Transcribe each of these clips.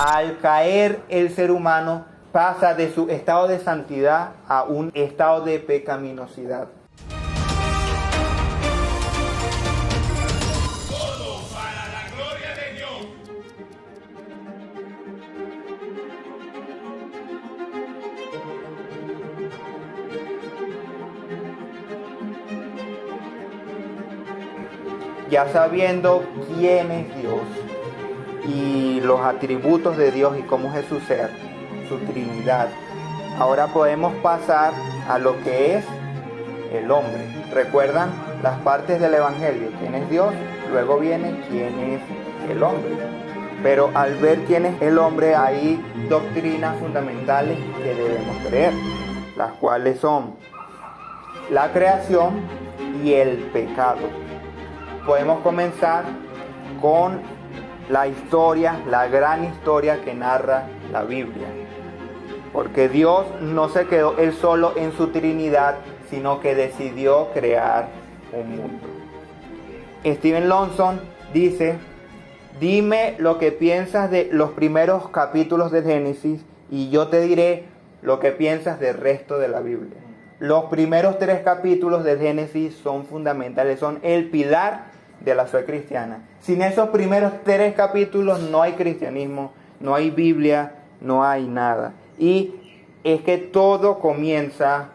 al caer el ser humano pasa de su estado de santidad a un estado de pecaminosidad. Todo para la gloria de Dios. Ya sabiendo quién es Dios y los atributos de Dios y cómo es su ser, su Trinidad, ahora podemos pasar a lo que es el hombre. ¿Recuerdan las partes del Evangelio? ¿Quién es Dios? Luego viene quién es el hombre. Pero al ver quién es el hombre, hay doctrinas fundamentales que debemos creer, las cuales son la creación y el pecado. Podemos comenzar con la historia, la gran historia que narra la Biblia. Porque Dios no se quedó él solo en su Trinidad, sino que decidió crear un mundo. Steven Lawson dice: dime lo que piensas de los primeros capítulos de Génesis y yo te diré lo que piensas del resto de la Biblia. Los primeros 3 capítulos de Génesis son fundamentales, son el pilar de la fe cristiana. Sin esos primeros 3 capítulos no hay cristianismo, no hay Biblia, no hay nada. Y es que todo comienza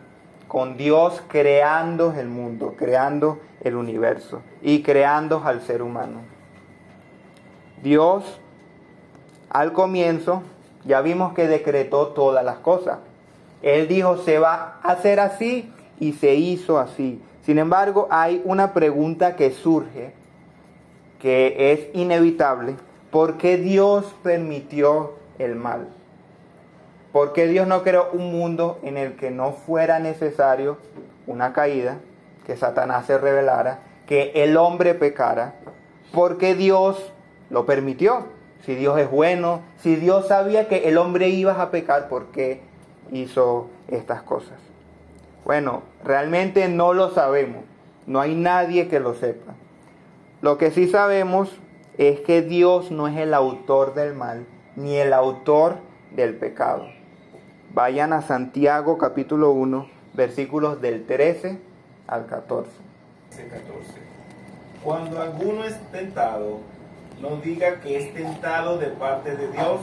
con Dios creando el mundo, creando el universo y creando al ser humano. Dios, al comienzo, ya vimos que decretó todas las cosas. Él dijo, se va a hacer así y se hizo así. Sin embargo, hay una pregunta que surge, que es inevitable. ¿Por qué Dios permitió el mal? ¿Por qué Dios no creó un mundo en el que no fuera necesario una caída, que Satanás se rebelara, que el hombre pecara? ¿Por qué Dios lo permitió? Si Dios es bueno, si Dios sabía que el hombre iba a pecar, ¿por qué hizo estas cosas? Bueno, realmente no lo sabemos. No hay nadie que lo sepa. Lo que sí sabemos es que Dios no es el autor del mal, ni el autor del pecado. Vayan a Santiago capítulo 1, versículos del 13 al 14. 14. Cuando alguno es tentado, no diga que es tentado de parte de Dios,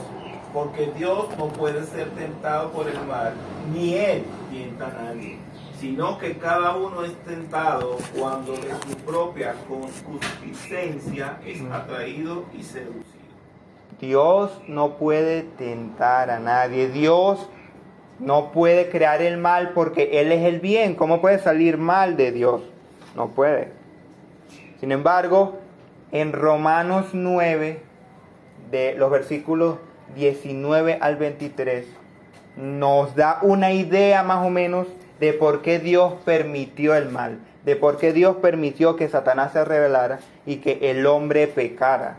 porque Dios no puede ser tentado por el mal, ni Él tienta a nadie, sino que cada uno es tentado cuando de su propia concupiscencia es atraído y seducido. Dios no puede tentar a nadie. Dios no puede crear el mal porque Él es el bien. ¿Cómo puede salir mal de Dios? No puede. Sin embargo, en Romanos 9, de los versículos 19 al 23, nos da una idea más o menos de por qué Dios permitió el mal, de por qué Dios permitió que Satanás se rebelara y que el hombre pecara.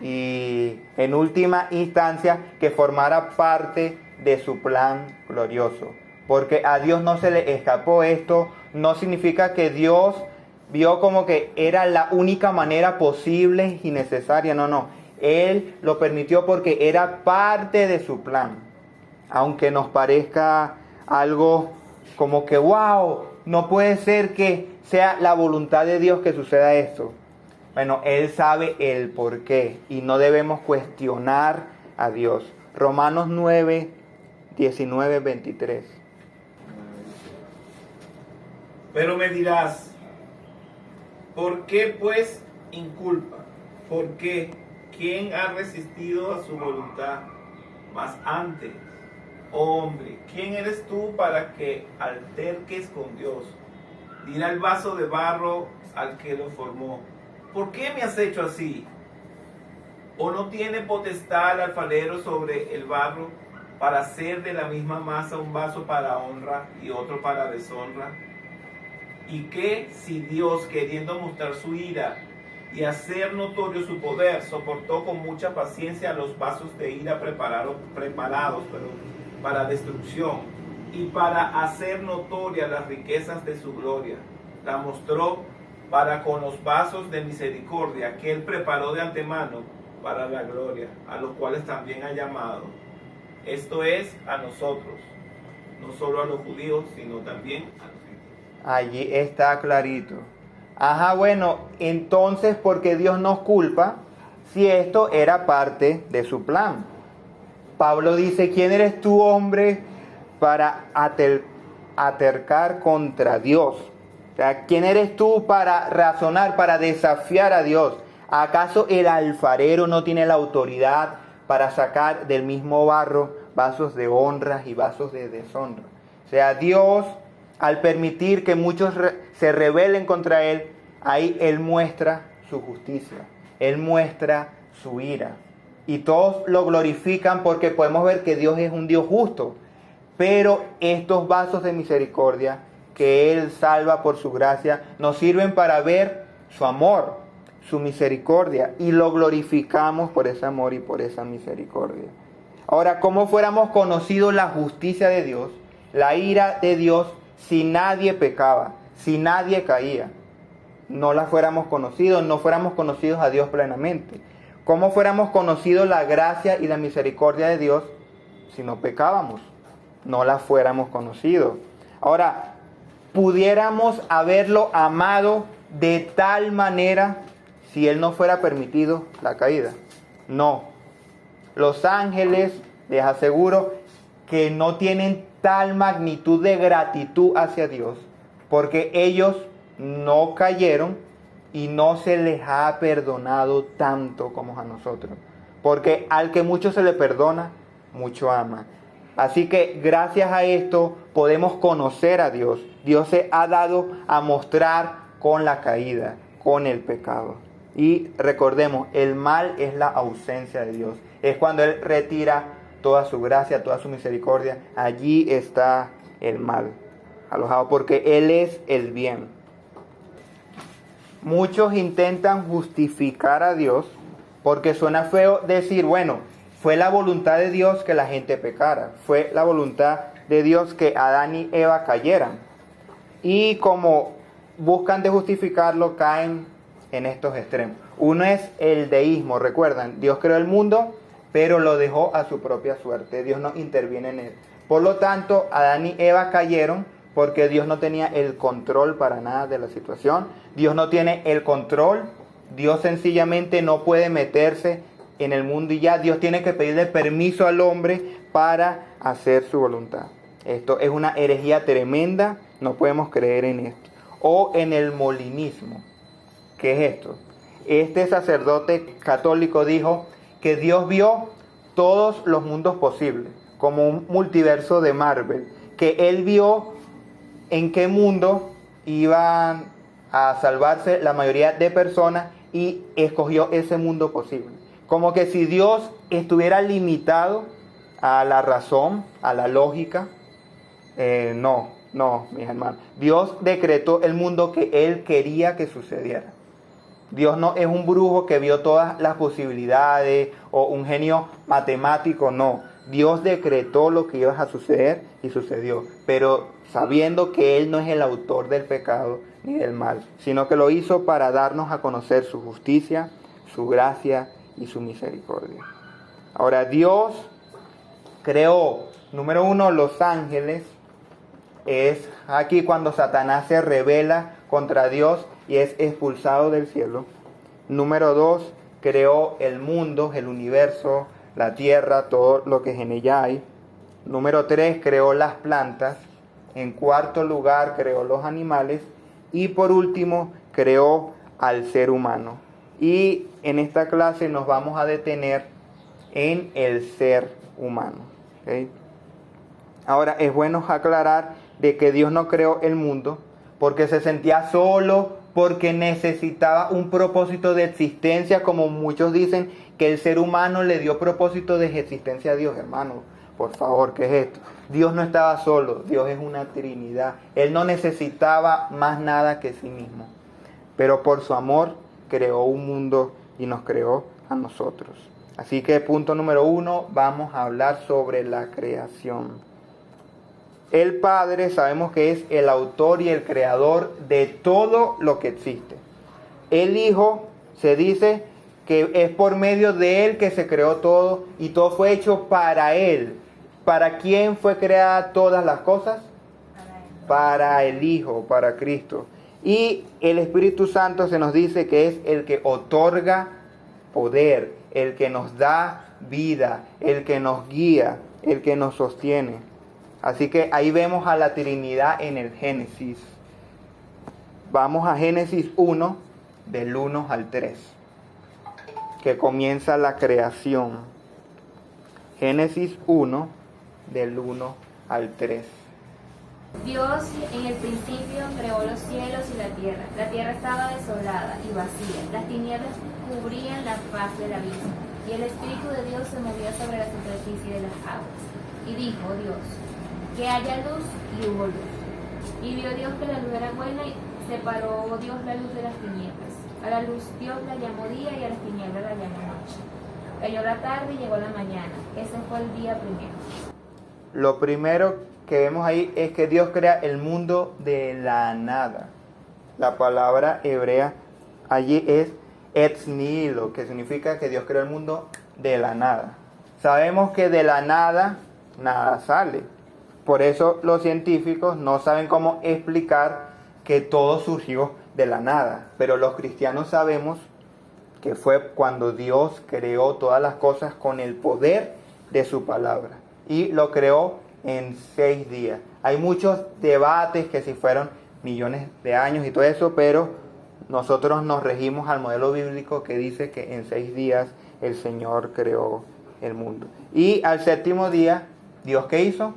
Y en última instancia, que formara parte de su plan glorioso. Porque a Dios no se le escapó esto. No significa que Dios vio como que era la única manera posible y necesaria. No. Él lo permitió porque era parte de su plan. Aunque nos parezca algo como que wow, no puede ser que sea la voluntad de Dios que suceda esto. Bueno, Él sabe el por qué y no debemos cuestionar a Dios. Romanos 9, 19, 23. Pero me dirás, ¿por qué pues inculpa? ¿Por qué? ¿Quién ha resistido a su voluntad? Mas antes, hombre, ¿quién eres tú para que alterques con Dios? Dirá el vaso de barro al que lo formó, ¿por qué me has hecho así? ¿O no tiene potestad el alfarero sobre el barro para hacer de la misma masa un vaso para honra y otro para deshonra? ¿Y qué si Dios, queriendo mostrar su ira y hacer notorio su poder, soportó con mucha paciencia los vasos de ira preparados para destrucción, y para hacer notorias las riquezas de su gloria, la mostró para con los vasos de misericordia que Él preparó de antemano, para la gloria, a los cuales también ha llamado. Esto es a nosotros, no solo a los judíos, sino también a los gentiles. Allí está clarito. Ajá, bueno, entonces, ¿por qué Dios nos culpa si esto era parte de su plan? Pablo dice, ¿quién eres tú, hombre, para atercar contra Dios? O sea, ¿quién eres tú para razonar, para desafiar a Dios? ¿Acaso el alfarero no tiene la autoridad para sacar del mismo barro vasos de honra y vasos de deshonra? O sea, Dios, al permitir que muchos se rebelen contra Él, ahí Él muestra su justicia, Él muestra su ira. Y todos lo glorifican porque podemos ver que Dios es un Dios justo. Pero estos vasos de misericordia que Él salva por su gracia nos sirven para ver su amor, su misericordia, y lo glorificamos por ese amor y por esa misericordia. Ahora, ¿cómo fuéramos conocidos la justicia de Dios, la ira de Dios, si nadie pecaba, si nadie caía? No la fuéramos conocidos, no fuéramos conocidos a Dios plenamente. ¿Cómo fuéramos conocidos la gracia y la misericordia de Dios si no pecábamos? No la fuéramos conocidos. Ahora, ¿pudiéramos haberlo amado de tal manera si Él no fuera permitido la caída? No. Los ángeles, les aseguro, que no tienen tal magnitud de gratitud hacia Dios, porque ellos no cayeron y no se les ha perdonado tanto como a nosotros. Porque al que mucho se le perdona, mucho ama. Así que gracias a esto podemos conocer a Dios. Dios se ha dado a mostrar con la caída, con el pecado. Y recordemos, el mal es la ausencia de Dios. Es cuando Él retira toda su gracia, toda su misericordia. Allí está el mal alojado, porque Él es el bien. Muchos intentan justificar a Dios porque suena feo decir, bueno, fue la voluntad de Dios que la gente pecara. Fue la voluntad de Dios que Adán y Eva cayeran. Y como buscan de justificarlo, caen en estos extremos. Uno es el deísmo, recuerdan, Dios creó el mundo, pero lo dejó a su propia suerte. Dios no interviene en él. Por lo tanto, Adán y Eva cayeron porque Dios no tenía el control para nada de la situación. Dios no tiene el control. Dios sencillamente no puede meterse en el mundo y ya. Dios tiene que pedirle permiso al hombre para hacer su voluntad. Esto es una herejía tremenda. No podemos creer en esto. O en el molinismo. ¿Qué es esto? Este sacerdote católico dijo que Dios vio todos los mundos posibles, como un multiverso de Marvel, que Él vio en qué mundo iban a salvarse la mayoría de personas y escogió ese mundo posible. Como que si Dios estuviera limitado a la razón, a la lógica, no, mis hermanos. Dios decretó el mundo que Él quería que sucediera. Dios no es un brujo que vio todas las posibilidades o un genio matemático, no. Dios decretó lo que iba a suceder y sucedió, pero sabiendo que Él no es el autor del pecado ni del mal, sino que lo hizo para darnos a conocer su justicia, su gracia y su misericordia. Ahora, Dios creó, número uno, los ángeles. Es aquí cuando Satanás se rebela contra Dios y es expulsado del cielo. Número 2, creó el mundo, el universo, la tierra, todo lo que en ella hay. Número 3, creó las plantas. En cuarto lugar, creó los animales. Y por último, creó al ser humano. Y en esta clase nos vamos a detener en el ser humano. ¿Okay? Ahora, es bueno aclarar de que Dios no creó el mundo porque se sentía solo, porque necesitaba un propósito de existencia, como muchos dicen que el ser humano le dio propósito de existencia a Dios. Hermano, por favor, ¿qué es esto? Dios no estaba solo, Dios es una Trinidad. Él no necesitaba más nada que sí mismo, pero por su amor creó un mundo y nos creó a nosotros. Así que punto número 1, vamos a hablar sobre la creación. El Padre sabemos que es el autor y el creador de todo lo que existe. El Hijo se dice que es por medio de Él que se creó todo y todo fue hecho para Él. ¿Para quién fue creada todas las cosas? Para el Hijo, para Cristo. Y el Espíritu Santo se nos dice que es el que otorga poder, el que nos da vida, el que nos guía, el que nos sostiene. Así que ahí vemos a la Trinidad en el Génesis. Vamos a Génesis 1, del 1 al 3, que comienza la creación. Génesis 1, del 1 al 3. Dios en el principio creó los cielos y la tierra. La tierra estaba desolada y vacía. Las tinieblas cubrían la faz del abismo. Y el Espíritu de Dios se movía sobre la superficie de las aguas. Y dijo Dios, que haya luz, y hubo luz. Y vio Dios que la luz era buena y separó Dios la luz de las tinieblas. A la luz Dios la llamó día y a las tinieblas la llamó noche. Cayó la tarde y llegó la mañana. Ese fue el día primero. Lo primero que vemos ahí es que Dios crea el mundo de la nada. La palabra hebrea allí es ex nihilo, que significa que Dios creó el mundo de la nada. Sabemos que de la nada, nada sale. Por eso los científicos no saben cómo explicar que todo surgió de la nada. Pero los cristianos sabemos que fue cuando Dios creó todas las cosas con el poder de su palabra. Y lo creó en 6 días. Hay muchos debates que si fueron millones de años y todo eso, pero nosotros nos regimos al modelo bíblico que dice que en 6 días el Señor creó el mundo. Y al 7º día, ¿Dios qué hizo?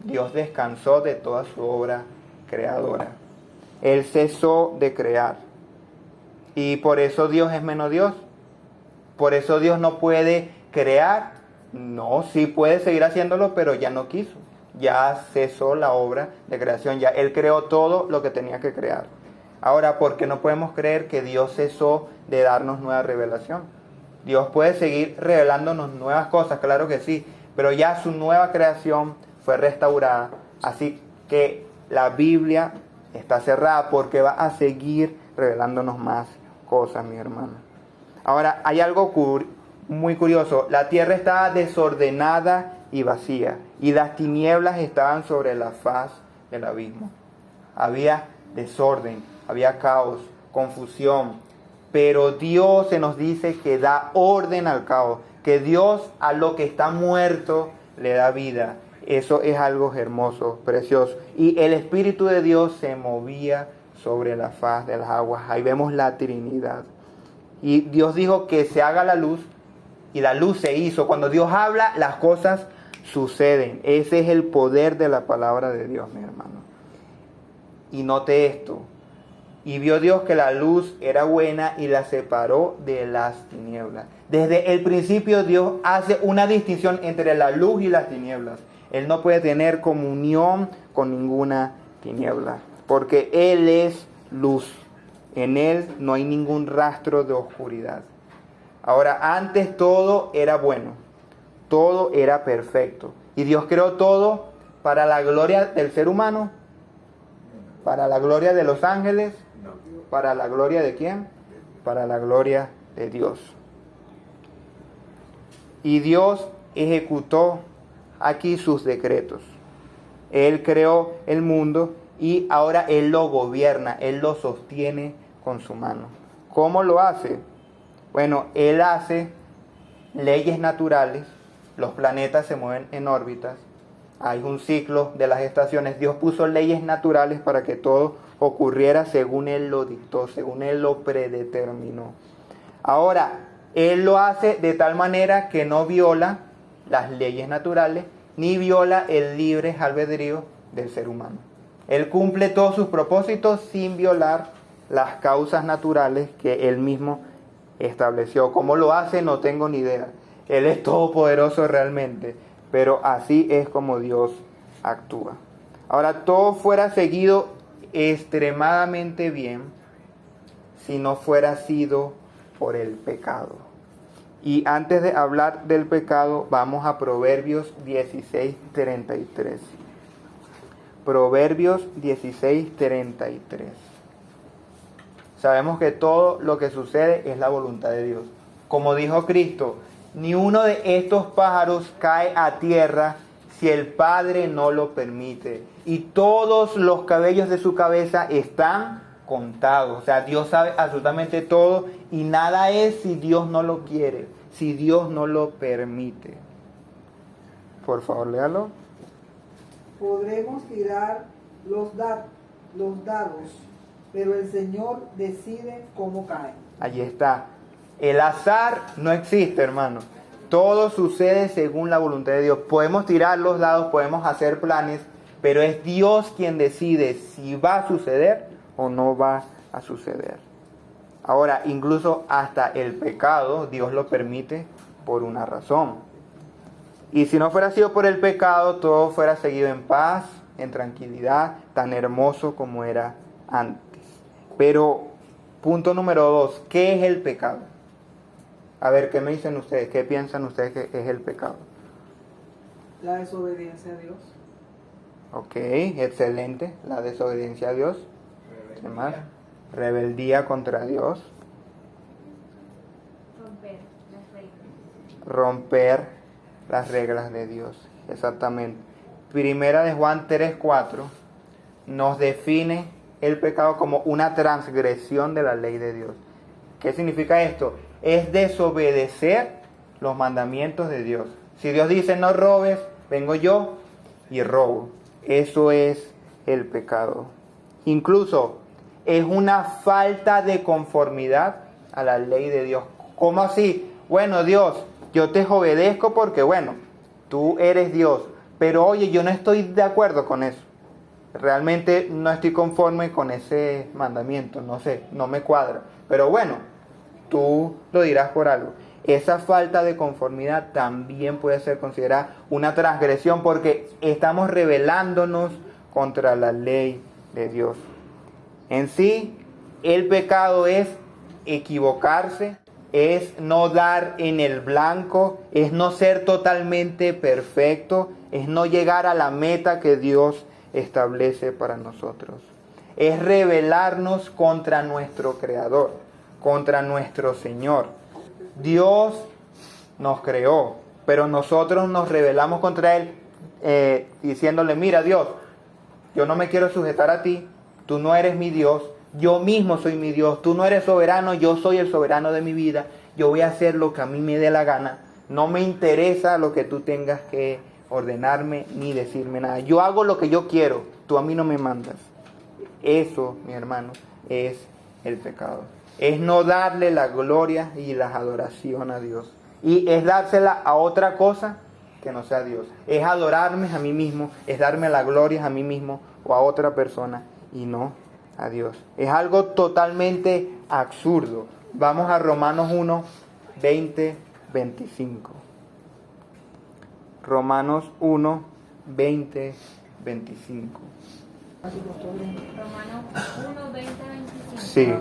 Dios descansó de toda su obra creadora. Él cesó de crear. Y por eso Dios es menos Dios. Por eso Dios no puede crear. No, sí puede seguir haciéndolo, pero ya no quiso. Ya cesó la obra de creación. Ya Él creó todo lo que tenía que crear. Ahora, ¿por qué no podemos creer que Dios cesó de darnos nueva revelación? Dios puede seguir revelándonos nuevas cosas, claro que sí, pero ya su nueva creación fue restaurada. Así que la Biblia está cerrada porque va a seguir revelándonos más cosas, mi hermano. Ahora, hay algo muy curioso. La tierra estaba desordenada y vacía, y las tinieblas estaban sobre la faz del abismo. Había desorden, había caos, confusión, pero Dios se nos dice que da orden al caos, que Dios a lo que está muerto le da vida. Eso es algo hermoso, precioso. Y el Espíritu de Dios se movía sobre la faz de las aguas. Ahí vemos la Trinidad. Y Dios dijo que se haga la luz, y la luz se hizo. Cuando Dios habla, las cosas suceden. Ese es el poder de la palabra de Dios, mi hermano. Y note esto. Y vio Dios que la luz era buena y la separó de las tinieblas. Desde el principio Dios hace una distinción entre la luz y las tinieblas. Él no puede tener comunión con ninguna tiniebla, porque Él es luz. En Él no hay ningún rastro de oscuridad. Ahora, antes todo era bueno, todo era perfecto. Y Dios creó todo para la gloria del ser humano, para la gloria de los ángeles, para la gloria de ¿quién? Para la gloria de Dios. Y Dios ejecutó aquí sus decretos. Él creó el mundo y ahora Él lo gobierna, Él lo sostiene con su mano. ¿Cómo lo hace? Bueno, Él hace leyes naturales, los planetas se mueven en órbitas, hay un ciclo de las estaciones. Dios puso leyes naturales para que todo ocurriera según Él lo dictó, según Él lo predeterminó. Ahora, Él lo hace de tal manera que no viola las leyes naturales, ni viola el libre albedrío del ser humano. Él cumple todos sus propósitos sin violar las causas naturales que Él mismo estableció. ¿Cómo lo hace? No tengo ni idea. Él es todopoderoso realmente, pero así es como Dios actúa. Ahora, todo fuera seguido extremadamente bien si no fuera sido por el pecado. Y antes de hablar del pecado, vamos a Proverbios 16:33. Proverbios 16:33. sabemos que todo lo que sucede es la voluntad de Dios. Como dijo Cristo, ni uno de estos pájaros cae a tierra si el Padre no lo permite. Y todos los cabellos de su cabeza están contados. O sea, Dios sabe absolutamente todo y nada es si Dios no lo quiere, si Dios no lo permite. Por favor, léalo. Podremos tirar los dados, pero el Señor decide cómo caen. Allí está. El azar no existe, hermano. Todo sucede según la voluntad de Dios. Podemos tirar los dados, podemos hacer planes, pero es Dios quien decide si va a suceder o no va a suceder. Ahora, incluso hasta el pecado, Dios lo permite por una razón. Y si no fuera sido por el pecado, todo fuera seguido en paz, en tranquilidad, tan hermoso como era antes. Pero, punto número 2, ¿qué es el pecado? A ver, ¿qué me dicen ustedes? ¿Qué piensan ustedes que es el pecado? La desobediencia a Dios. Ok, excelente. La desobediencia a Dios. ¿Qué más? Rebeldía contra Dios. Romper las reglas de Dios. Exactamente. Primera de Juan 3:4 nos define el pecado como una transgresión de la ley de Dios. ¿Qué significa esto? Es desobedecer los mandamientos de Dios. Si Dios dice no robes, vengo yo y robo. Eso es el pecado. Incluso es una falta de conformidad a la ley de Dios. ¿Cómo así? Bueno, Dios, yo te obedezco porque, bueno, tú eres Dios. Pero oye, yo no estoy de acuerdo con eso. Realmente no estoy conforme con ese mandamiento. No sé, no me cuadra. Pero bueno, tú lo dirás por algo. Esa falta de conformidad también puede ser considerada una transgresión porque estamos rebelándonos contra la ley de Dios. En sí, el pecado es equivocarse, es no dar en el blanco, es no ser totalmente perfecto, es no llegar a la meta que Dios establece para nosotros. Es rebelarnos contra nuestro Creador, contra nuestro Señor. Dios nos creó, pero nosotros nos rebelamos contra Él diciéndole, mira Dios, yo no me quiero sujetar a ti, tú no eres mi Dios, yo mismo soy mi Dios, tú no eres soberano, yo soy el soberano de mi vida, yo voy a hacer lo que a mí me dé la gana, no me interesa lo que tú tengas que ordenarme ni decirme nada, yo hago lo que yo quiero, tú a mí no me mandas. Eso, mi hermano, es el pecado. Es no darle la gloria y la adoración a Dios. Y es dársela a otra cosa que no sea Dios. Es adorarme a mí mismo, es darme la gloria a mí mismo o a otra persona y no a Dios. Es algo totalmente absurdo. Vamos a Romanos 1, 20, 25. Romanos 1, 20, 25. Romanos 1, 20, 25. Sí.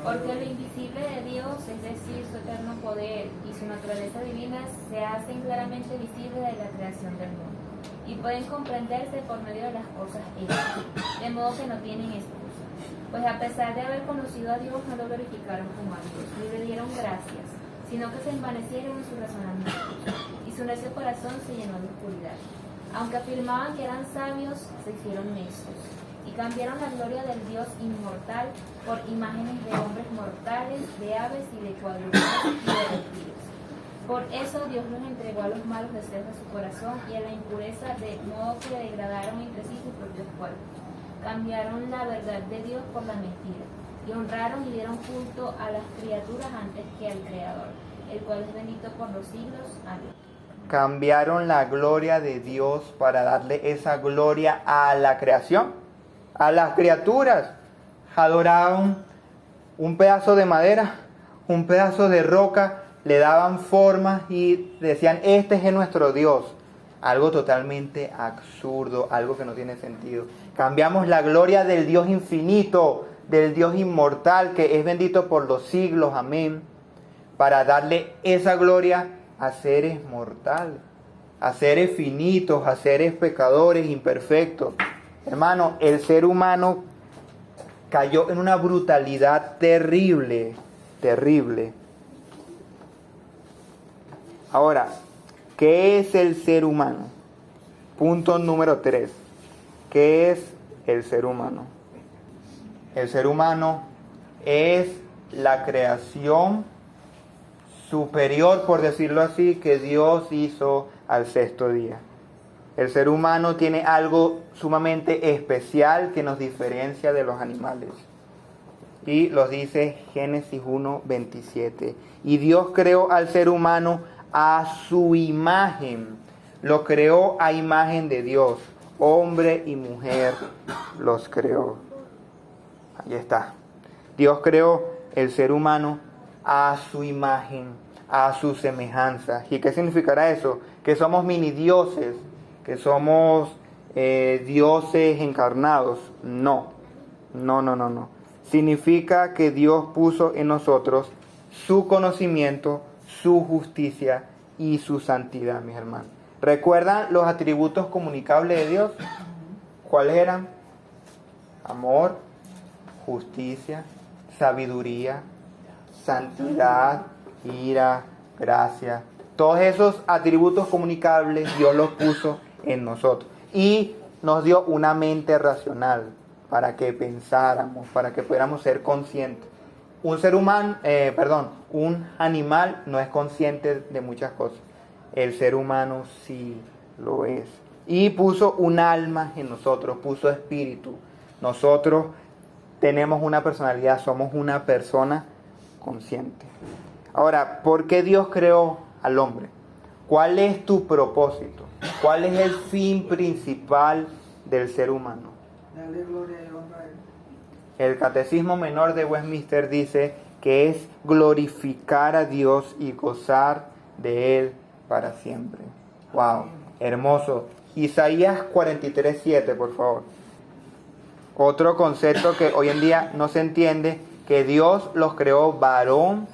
Porque lo invisible de Dios, es decir, su eterno poder y su naturaleza divina, se hacen claramente visibles de la creación del mundo y pueden comprenderse por medio de las cosas hechas, de modo que no tienen excusa. Pues a pesar de haber conocido a Dios, no lo glorificaron como a Dios, ni le dieron gracias, sino que se envanecieron en su razonamiento, y su necio corazón se llenó de oscuridad. Aunque afirmaban que eran sabios, se hicieron necios, y cambiaron la gloria del Dios inmortal por imágenes de hombres mortales, de aves y de cuadrúpedos y de reptiles. Por eso Dios los entregó a los malos deseos de su corazón y a la impureza, de modo que degradaron entre sí sus propios cuerpos. Cambiaron la verdad de Dios por la mentira, y honraron y dieron culto a las criaturas antes que al Creador, el cual es bendito por los siglos. Amén. Cambiaron la gloria de Dios para darle esa gloria a la creación, a las criaturas. Adoraban un pedazo de madera, un pedazo de roca, le daban forma y decían, este es nuestro Dios. Algo totalmente absurdo, algo que no tiene sentido. Cambiamos la gloria del Dios infinito, del Dios inmortal, que es bendito por los siglos, amén, para darle esa gloria a seres mortales, a seres finitos, a seres pecadores, imperfectos. Hermano, el ser humano cayó en una brutalidad terrible, terrible. Ahora, ¿qué es el ser humano? Punto número 3. ¿Qué es el ser humano? El ser humano es la creación superior, por decirlo así, que Dios hizo al sexto día. El ser humano tiene algo sumamente especial que nos diferencia de los animales. Y lo dice Génesis 1:27. Y Dios creó al ser humano a su imagen. Lo creó a imagen de Dios. Hombre y mujer los creó. Ahí está. Dios creó el ser humano a su imagen, a su semejanza. ¿Y qué significará eso? Que somos mini dioses, que somos dioses encarnados. No. Significa que Dios puso en nosotros su conocimiento, su justicia y su santidad, mis hermanos. ¿Recuerdan los atributos comunicables de Dios? ¿Cuáles eran? Amor, justicia, sabiduría, santidad, ira, gracia. Todos esos atributos comunicables Dios los puso en nosotros. Y nos dio una mente racional para que pensáramos, para que pudiéramos ser conscientes. Un animal no es consciente de muchas cosas. El ser humano sí lo es. Y puso un alma en nosotros, puso espíritu. Nosotros tenemos una personalidad, somos una persona consciente. Ahora, ¿por qué Dios creó al hombre? ¿Cuál es tu propósito? ¿Cuál es el fin principal del ser humano? Dale gloria y honra a Él. El Catecismo Menor de Westminster dice que es glorificar a Dios y gozar de Él para siempre. ¡Wow! Hermoso. Isaías 43:7, por favor. Otro concepto que hoy en día no se entiende, que Dios los creó varón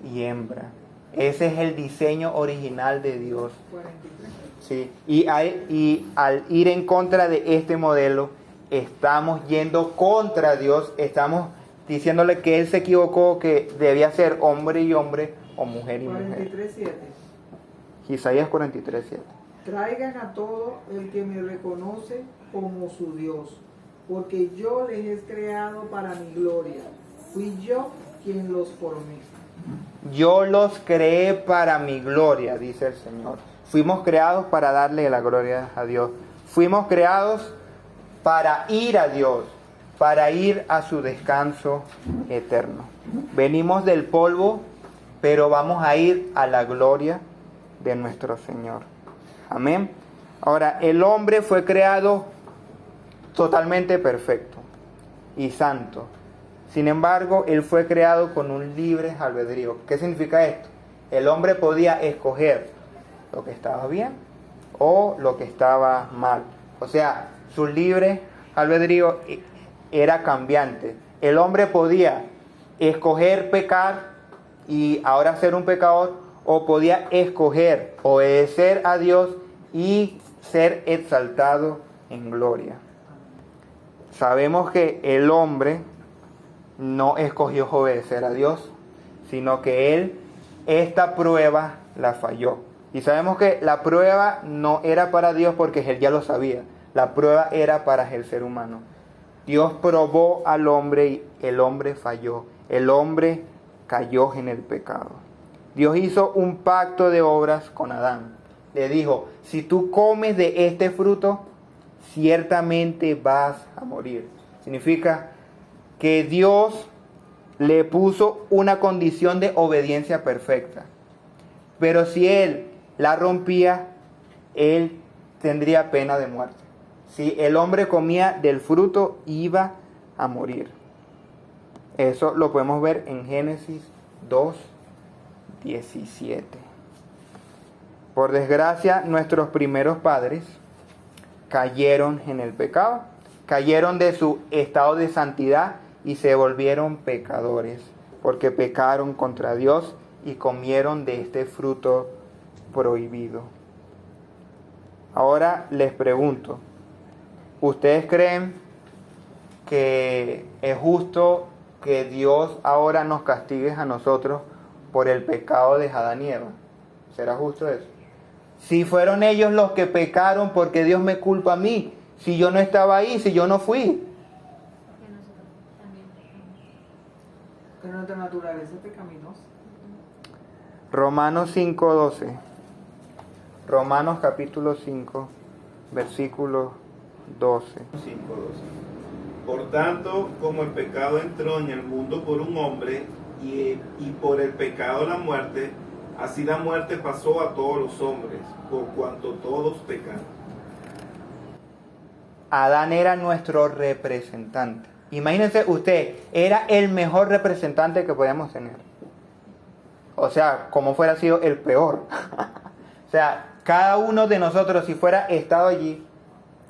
y hembra. Ese es el diseño original de Dios. 43. Sí. Y al ir en contra de este modelo, estamos yendo contra Dios, estamos diciéndole que Él se equivocó, que debía ser hombre y hombre o mujer y mujer. 43:7. Isaías 43:7. Traigan a todo el que me reconoce como su Dios, porque yo les he creado para mi gloria. Fui yo quien los formé. Yo los creé para mi gloria, dice el Señor. Fuimos creados para darle la gloria a Dios. Fuimos creados para ir a Dios, para ir a su descanso eterno. Venimos del polvo, pero vamos a ir a la gloria de nuestro Señor. Amén. Ahora, el hombre fue creado totalmente perfecto y santo. Sin embargo, él fue creado con un libre albedrío. ¿Qué significa esto? El hombre podía escoger lo que estaba bien o lo que estaba mal. O sea, su libre albedrío era cambiante. El hombre podía escoger pecar y ahora ser un pecador, o podía escoger obedecer a Dios y ser exaltado en gloria. Sabemos que el hombre no escogió obedecer a Dios, sino que él esta prueba la falló. Y sabemos que la prueba no era para Dios porque él ya lo sabía. La prueba era para el ser humano. Dios probó al hombre y el hombre falló. El hombre cayó en el pecado. Dios hizo un pacto de obras con Adán. Le dijo, si tú comes de este fruto, ciertamente vas a morir. Significa que Dios le puso una condición de obediencia perfecta. Pero si él la rompía, él tendría pena de muerte. Si el hombre comía del fruto, iba a morir. Eso lo podemos ver en Génesis 2:17. Por desgracia, nuestros primeros padres cayeron en el pecado, cayeron de su estado de santidad y se volvieron pecadores, porque pecaron contra Dios y comieron de este fruto prohibido. Ahora les pregunto, ¿ustedes creen que es justo que Dios ahora nos castigue a nosotros por el pecado de Adán y Eva? ¿Será justo eso? Si fueron ellos los que pecaron, ¿por qué Dios me culpa a mí? Si yo no estaba ahí, si yo no fui. Porque nosotros también pecamos. Que nuestra naturaleza es pecaminosa. Romanos 5:12. Romanos capítulo 5, versículo 12. 5:12. Por tanto, como el pecado entró en el mundo por un hombre y por el pecado la muerte, así la muerte pasó a todos los hombres, por cuanto todos pecaron. Adán era nuestro representante. Imagínense usted, era el mejor representante que podíamos tener. O sea, como fuera sido el peor. O sea, cada uno de nosotros, si fuera estado allí,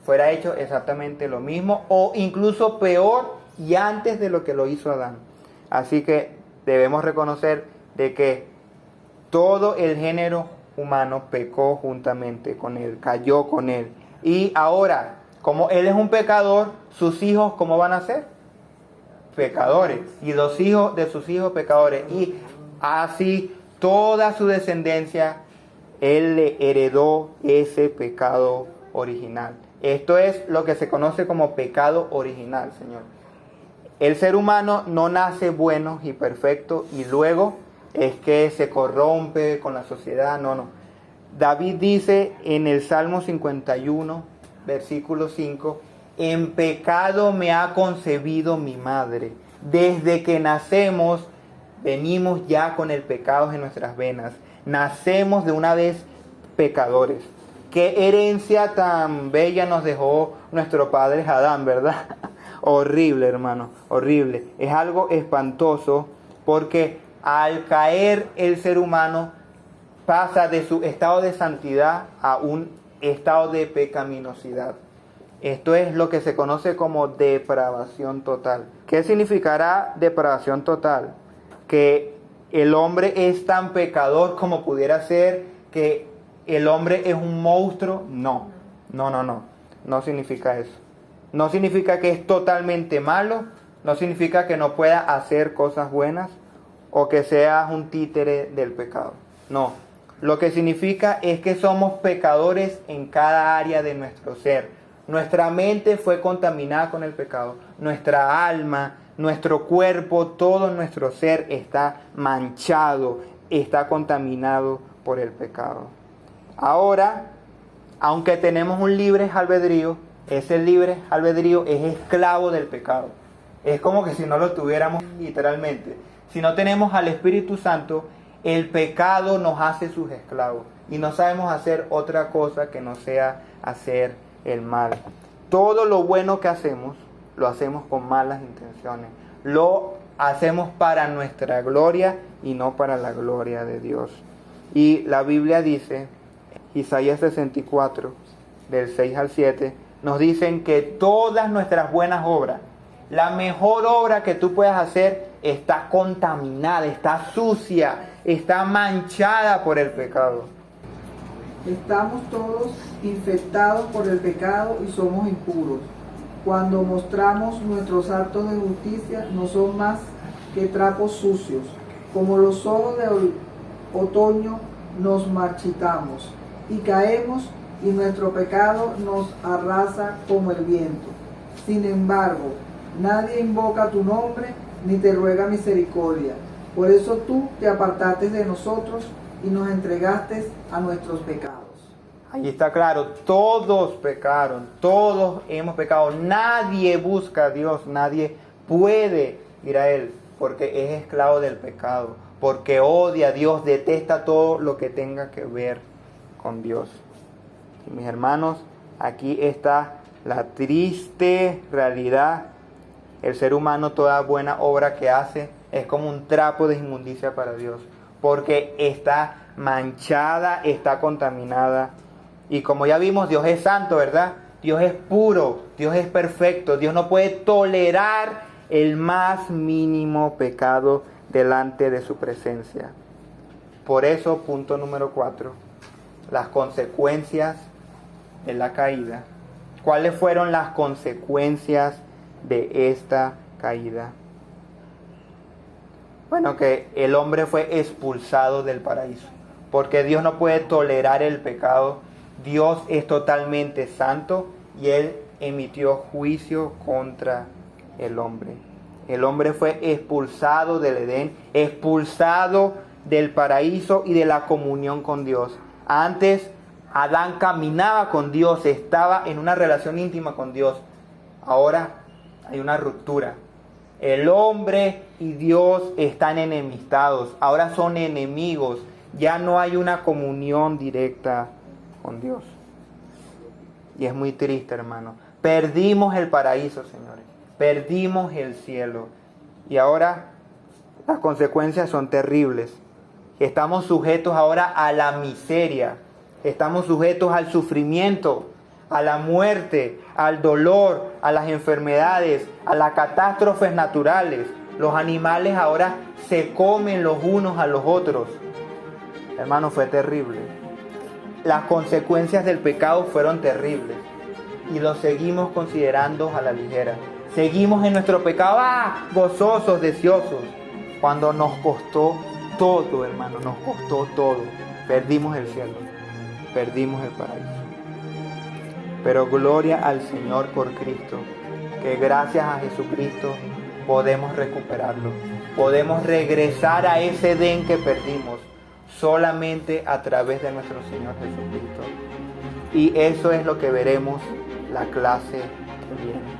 fuera hecho exactamente lo mismo o incluso peor y antes de lo que lo hizo Adán. Así que debemos reconocer de que todo el género humano pecó juntamente con él, cayó con él. Y ahora, como él es un pecador, sus hijos, ¿cómo van a ser? Pecadores. Y los hijos de sus hijos pecadores. Y así toda su descendencia, él le heredó ese pecado original. Esto es lo que se conoce como pecado original, Señor. El ser humano no nace bueno y perfecto y luego es que se corrompe con la sociedad. No. David dice en el Salmo 51, versículo 5, en pecado me ha concebido mi madre. Desde que nacemos, venimos ya con el pecado en nuestras venas. Nacemos de una vez pecadores. Qué herencia tan bella nos dejó nuestro padre Adán, ¿verdad? Horrible, hermano, horrible. Es algo espantoso porque al caer el ser humano pasa de su estado de santidad a un estado de pecaminosidad. Esto es lo que se conoce como depravación total. ¿Qué significará depravación total? Que el hombre es tan pecador como pudiera ser, que el hombre es un monstruo. No significa eso. No significa que es totalmente malo, no significa que no pueda hacer cosas buenas o que sea un títere del pecado. No, lo que significa es que somos pecadores en cada área de nuestro ser. Nuestra mente fue contaminada con el pecado, nuestra alma, nuestro cuerpo, todo nuestro ser está manchado, está contaminado por el pecado. Ahora, aunque tenemos un libre albedrío, ese libre albedrío es esclavo del pecado. Es como que si no lo tuviéramos literalmente. Si no tenemos al Espíritu Santo, el pecado nos hace sus esclavos y no sabemos hacer otra cosa que no sea hacer el mal. Todo lo bueno que hacemos, lo hacemos con malas intenciones. Lo hacemos para nuestra gloria y no para la gloria de Dios. Y la Biblia dice, Isaías 64, del 6 al 7, nos dicen que todas nuestras buenas obras, la mejor obra que tú puedas hacer, está contaminada, está sucia, está manchada por el pecado. Estamos todos infectados por el pecado y somos impuros. Cuando mostramos nuestros actos de justicia, no son más que trapos sucios. Como los ojos de otoño nos marchitamos y caemos, y nuestro pecado nos arrasa como el viento. Sin embargo, nadie invoca tu nombre ni te ruega misericordia. Por eso tú te apartaste de nosotros y nos entregaste a nuestros pecados. Ahí está claro, todos pecaron, todos hemos pecado. Nadie busca a Dios, nadie puede ir a Él, porque es esclavo del pecado, porque odia a Dios, detesta todo lo que tenga que ver con Dios. Y mis hermanos, aquí está la triste realidad. El ser humano, toda buena obra que hace, es como un trapo de inmundicia para Dios, porque está manchada, está contaminada. Y como ya vimos, Dios es santo, ¿verdad? Dios es puro, Dios es perfecto. Dios no puede tolerar el más mínimo pecado delante de su presencia. Por eso, punto número 4, las consecuencias de la caída. ¿Cuáles fueron las consecuencias de esta caída? Bueno, que el hombre fue expulsado del paraíso, porque Dios no puede tolerar el pecado. Dios es totalmente santo y Él emitió juicio contra el hombre. El hombre fue expulsado del Edén, expulsado del paraíso y de la comunión con Dios. Antes Adán caminaba con Dios, estaba en una relación íntima con Dios. Ahora hay una ruptura. El hombre y Dios están enemistados. Ahora son enemigos. Ya no hay una comunión directa con Dios. Y es muy triste, hermano. Perdimos el paraíso, señores. Perdimos el cielo. Y ahora las consecuencias son terribles. Estamos sujetos ahora a la miseria. Estamos sujetos al sufrimiento, a la muerte, al dolor, a las enfermedades, a las catástrofes naturales. Los animales ahora se comen los unos a los otros. Hermano, fue terrible. Las consecuencias del pecado fueron terribles y lo seguimos considerando a la ligera. Seguimos en nuestro pecado, gozosos, deseosos, cuando nos costó todo, hermano, nos costó todo. Perdimos el cielo, perdimos el paraíso. Pero gloria al Señor por Cristo, que gracias a Jesucristo podemos recuperarlo. Podemos regresar a ese Edén que perdimos solamente a través de nuestro Señor Jesucristo. Y eso es lo que veremos la clase que viene.